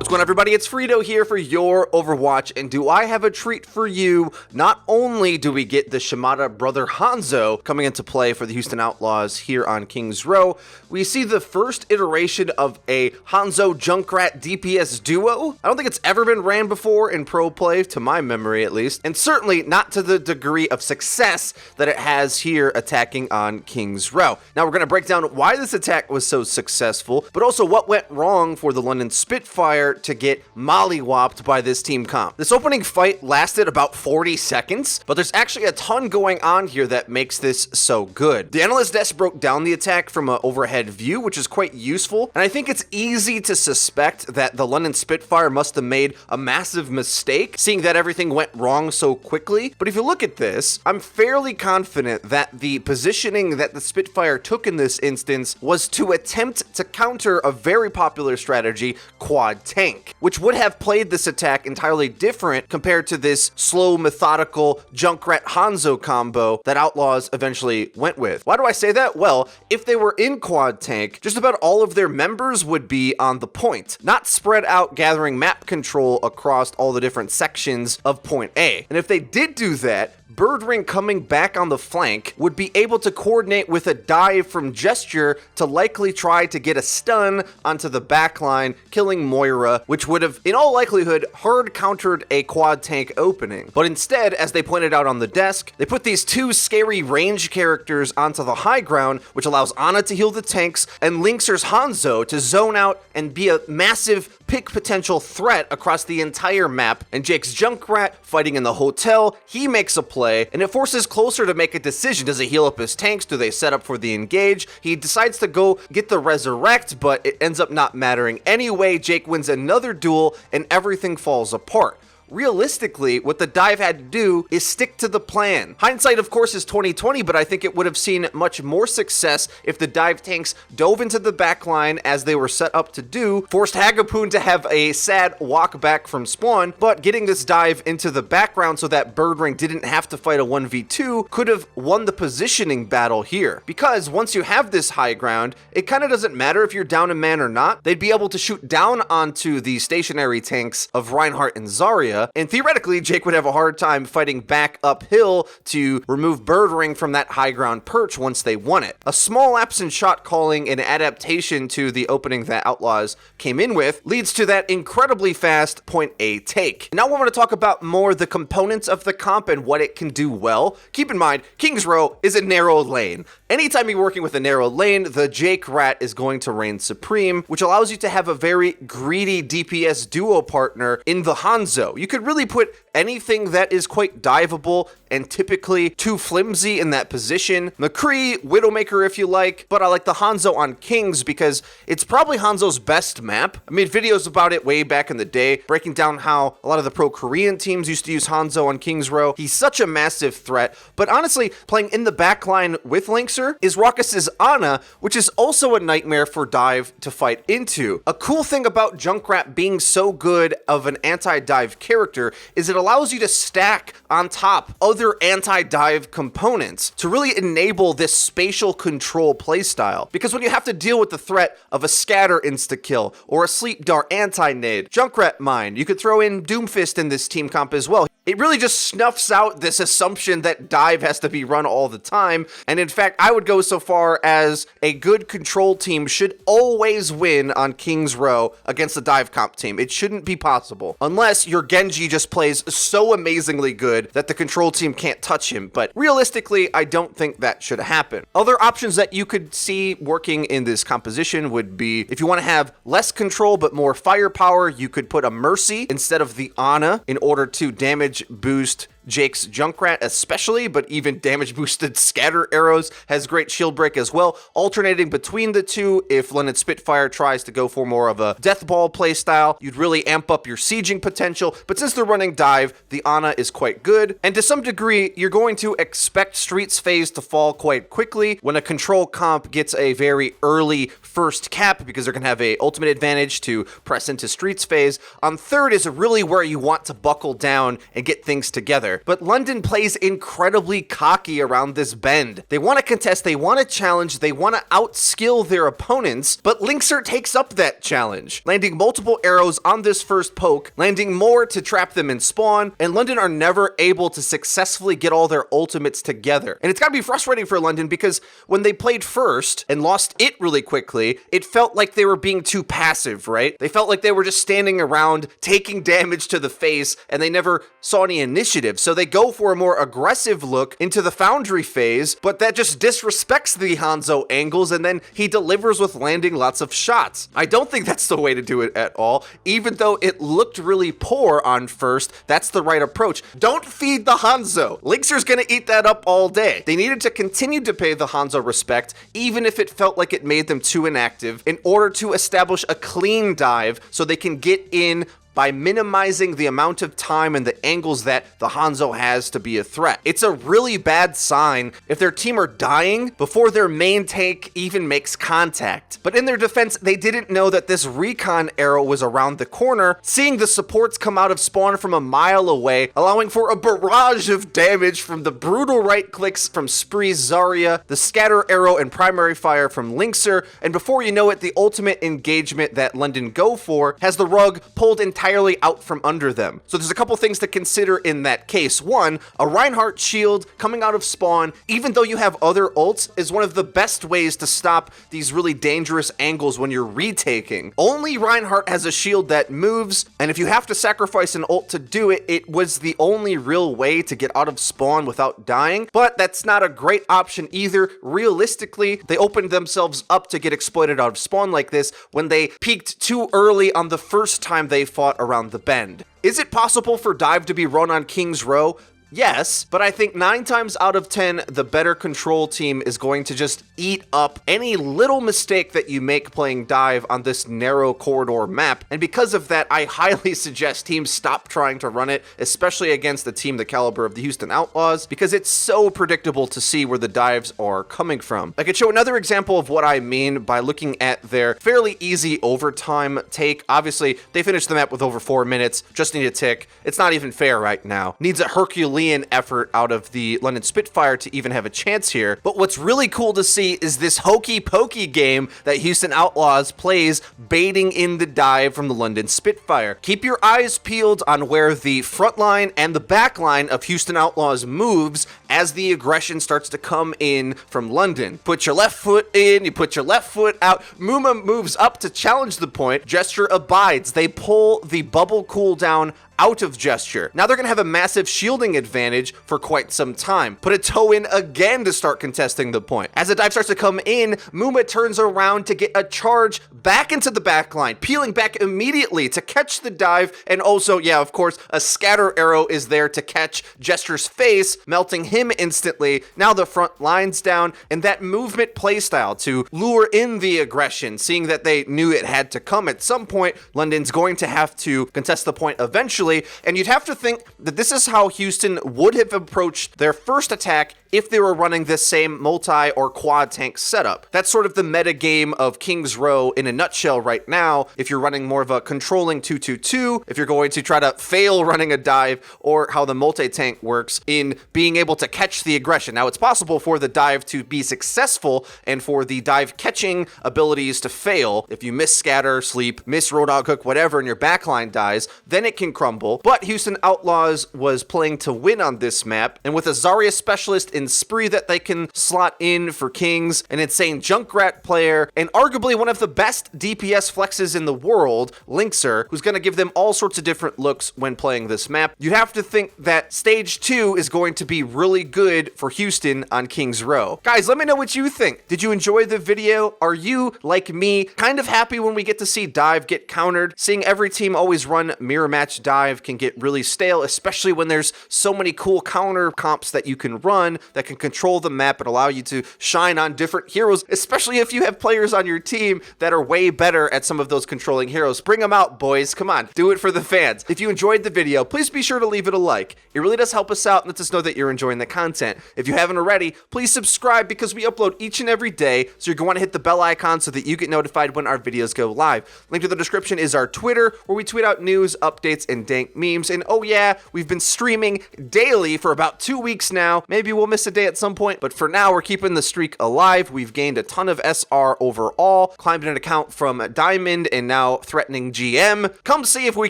What's going on, everybody? It's FREEDO here for Your Overwatch, and do I have a treat for you? Not only do we get the Shimada brother Hanzo coming into play for the Houston Outlaws here on Kings Row, we see the first iteration of a Hanzo Junkrat DPS duo. I don't think it's ever been ran before in pro play, to my memory at least, and certainly not to the degree of success that it has here attacking on Kings Row. Now we're going to break down why this attack was so successful, but also what went wrong for the London Spitfire to get mollywopped by this team comp. This opening fight lasted about 40 seconds, but there's actually a ton going on here that makes this so good. The analyst desk broke down the attack from an overhead view, which is quite useful, and I think it's easy to suspect that the London Spitfire must have made a massive mistake, seeing that everything went wrong so quickly. But if you look at this, I'm fairly confident that the positioning that the Spitfire took in this instance was to attempt to counter a very popular strategy, quad tank, which would have played this attack entirely different compared to this slow, methodical Junkrat Hanzo combo that Outlaws eventually went with. Why do I say that? Well, if they were in quad tank, just about all of their members would be on the point, not spread out gathering map control across all the different sections of point A. And if they did do that, Birdring coming back on the flank would be able to coordinate with a dive from Gesture to likely try to get a stun onto the backline, killing Moira, which would have, in all likelihood, hard countered a quad tank opening. But instead, as they pointed out on the desk, they put these two scary range characters onto the high ground, which allows Ana to heal the tanks, and Linkzr's Hanzo to zone out and be a massive pick potential threat across the entire map. And Jake's Junkrat fighting in the hotel, he makes a play, and it forces Closer to make a decision. Does he heal up his tanks? Do they set up for the engage? He decides to go get the resurrect, but it ends up not mattering anyway. Jake wins another duel, and everything falls apart. Realistically, what the dive had to do is stick to the plan. Hindsight, of course, is 2020, but I think it would have seen much more success if the dive tanks dove into the backline as they were set up to do, forced Hagapoon to have a sad walk back from spawn, but getting this dive into the background so that Birdring didn't have to fight a 1v2 could have won the positioning battle here. Because once you have this high ground, it kind of doesn't matter if you're down a man or not. They'd be able to shoot down onto the stationary tanks of Reinhardt and Zarya, and theoretically, Jake would have a hard time fighting back uphill to remove Birdring from that high ground perch once they won it. A small lapse in shot calling and adaptation to the opening that Outlaws came in with leads to that incredibly fast point A take. Now we're going to talk about more the components of the comp and what it can do well. Keep in mind, Kings Row is a narrow lane. Anytime you're working with a narrow lane, the Jake Rat is going to reign supreme, which allows you to have a very greedy DPS duo partner in the Hanzo. You could really put anything that is quite diveable and typically too flimsy in that position. McCree, Widowmaker if you like, but I like the Hanzo on Kings because it's probably Hanzo's best map. I made videos about it way back in the day, breaking down how a lot of the pro Korean teams used to use Hanzo on Kings Row. He's such a massive threat, but honestly, playing in the backline with Linkzr is Raucus's Ana, which is also a nightmare for dive to fight into. A cool thing about Junkrat being so good of an anti-dive character is it allows you to stack on top other anti-dive components to really enable this spatial control playstyle. Because when you have to deal with the threat of a scatter insta-kill or a sleep dart anti-nade, Junkrat mine, you could throw in Doomfist in this team comp as well. It really just snuffs out this assumption that dive has to be run all the time, and in fact, I would go so far as a good control team should always win on Kings Row against the dive comp team. It shouldn't be possible, unless your Genji just plays so amazingly good that the control team can't touch him, but realistically, I don't think that should happen. Other options that you could see working in this composition would be, if you want to have less control but more firepower, you could put a Mercy instead of the Ana in order to damage boost Jake's Junkrat especially, but even damage boosted scatter arrows has great shield break as well, alternating between the two. If London Spitfire tries to go for more of a death ball playstyle, you'd really amp up your sieging potential, but since they're running dive, the Ana is quite good, and to some degree, you're going to expect Streets phase to fall quite quickly when a control comp gets a very early first cap, because they're going to have a ultimate advantage to press into Streets phase. On third is really where you want to buckle down and get things together. together. But London plays incredibly cocky around this bend. They want to contest, they want to challenge, they want to outskill their opponents, but Linkzr takes up that challenge, landing multiple arrows on this first poke, landing more to trap them in spawn, and London are never able to successfully get all their ultimates together. And it's gotta be frustrating for London because when they played first and lost it really quickly, it felt like they were being too passive, right? They felt like they were just standing around, taking damage to the face, and they never saw any initiative. So they go for a more aggressive look into the Foundry phase, but that just disrespects the Hanzo angles, and then he delivers with landing lots of shots. I don't think that's the way to do it at all. Even though it looked really poor on first, that's the right approach. Don't feed the Hanzo. Linkzr's gonna eat that up all day. They needed to continue to pay the Hanzo respect, even if it felt like it made them too inactive, in order to establish a clean dive so they can get in by minimizing the amount of time and the angles that the Hanzo has to be a threat. It's a really bad sign if their team are dying before their main tank even makes contact. But in their defense, they didn't know that this recon arrow was around the corner, seeing the supports come out of spawn from a mile away, allowing for a barrage of damage from the brutal right clicks from Spree's Zarya, the scatter arrow and primary fire from Linkzr, and before you know it, the ultimate engagement that London go for has the rug pulled entirely out from under them. So there's a couple things to consider in that case. One, a Reinhardt shield coming out of spawn, even though you have other ults, is one of the best ways to stop these really dangerous angles when you're retaking. Only Reinhardt has a shield that moves, and if you have to sacrifice an ult to do it, it was the only real way to get out of spawn without dying, but that's not a great option either. Realistically, they opened themselves up to get exploited out of spawn like this when they peaked too early on the first time they fought around the bend. Is it possible for dive to be run on King's Row? Yes, but I think 9 times out of 10, the better control team is going to just eat up any little mistake that you make playing dive on this narrow corridor map. And because of that, I highly suggest teams stop trying to run it, especially against a team the caliber of the Houston Outlaws, because it's so predictable to see where the dives are coming from. I could show another example of what I mean by looking at their fairly easy overtime take. Obviously, they finished the map with over 4 minutes, just need a tick. It's not even fair right now. Needs a Herculean effort out of the London Spitfire to even have a chance here. But what's really cool to see is this hokey pokey game that Houston Outlaws plays, baiting in the dive from the London Spitfire. Keep your eyes peeled on where the front line and the back line of Houston Outlaws moves as the aggression starts to come in from London. Put your left foot in, you put your left foot out. Muma moves up to challenge the point. Gesture abides. They pull the bubble cooldown out of Gesture. Now they're going to have a massive shielding advantage for quite some time. Put a toe in again to start contesting the point. As the dive starts to come in, Muma turns around to get a charge back into the back line, peeling back immediately to catch the dive, and also, yeah, of course, a scatter arrow is there to catch Gesture's face, melting him instantly. Now the front line's down, and that movement playstyle to lure in the aggression, seeing that they knew it had to come at some point, London's going to have to contest the point eventually. And you'd have to think that this is how Houston would have approached their first attack if they were running this same multi or quad tank setup. That's sort of the meta game of King's Row in a nutshell right now. If you're running more of a controlling 2-2-2, if you're going to try to fail running a dive, or how the multi-tank works in being able to catch the aggression. Now, it's possible for the dive to be successful and for the dive catching abilities to fail. If you miss scatter, sleep, miss roadhog hook, whatever, and your backline dies, then it can crumble. But Houston Outlaws was playing to win on this map, and with a Zarya specialist in Spree that they can slot in for Kings, an insane Junkrat player, and arguably one of the best DPS flexes in the world, Linkzr, who's going to give them all sorts of different looks when playing this map. You'd have to think that stage 2 is going to be really good for Houston on King's Row. Guys, let me know what you think. Did you enjoy the video? Are you, like me, kind of happy when we get to see dive get countered? Seeing every team always run mirror match dive can get really stale, especially when there's so many cool counter comps that you can run that can control the map and allow you to shine on different heroes, especially if you have players on your team that are way better at some of those controlling heroes. Bring them out, boys. Come on, do it for the fans. If you enjoyed the video, please be sure to leave it a like. It really does help us out and lets us know that you're enjoying the content. If you haven't already, please subscribe because we upload each and every day, so you're going to want to hit the bell icon so that you get notified when our videos go live. Link to the description is our Twitter, where we tweet out news, updates, and dank memes. And oh yeah, we've been streaming daily for about 2 weeks now. Maybe we'll miss a day at some point, but for now, we're keeping the streak alive. We've gained a ton of SR overall, climbed an account from Diamond, and now threatening GM. Come see if we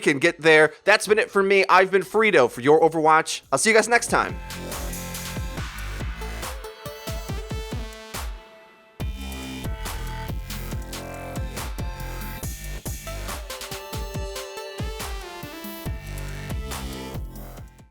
can get there. That's been it for me. I've been FREEDO for Your Overwatch. I'll see you guys next time.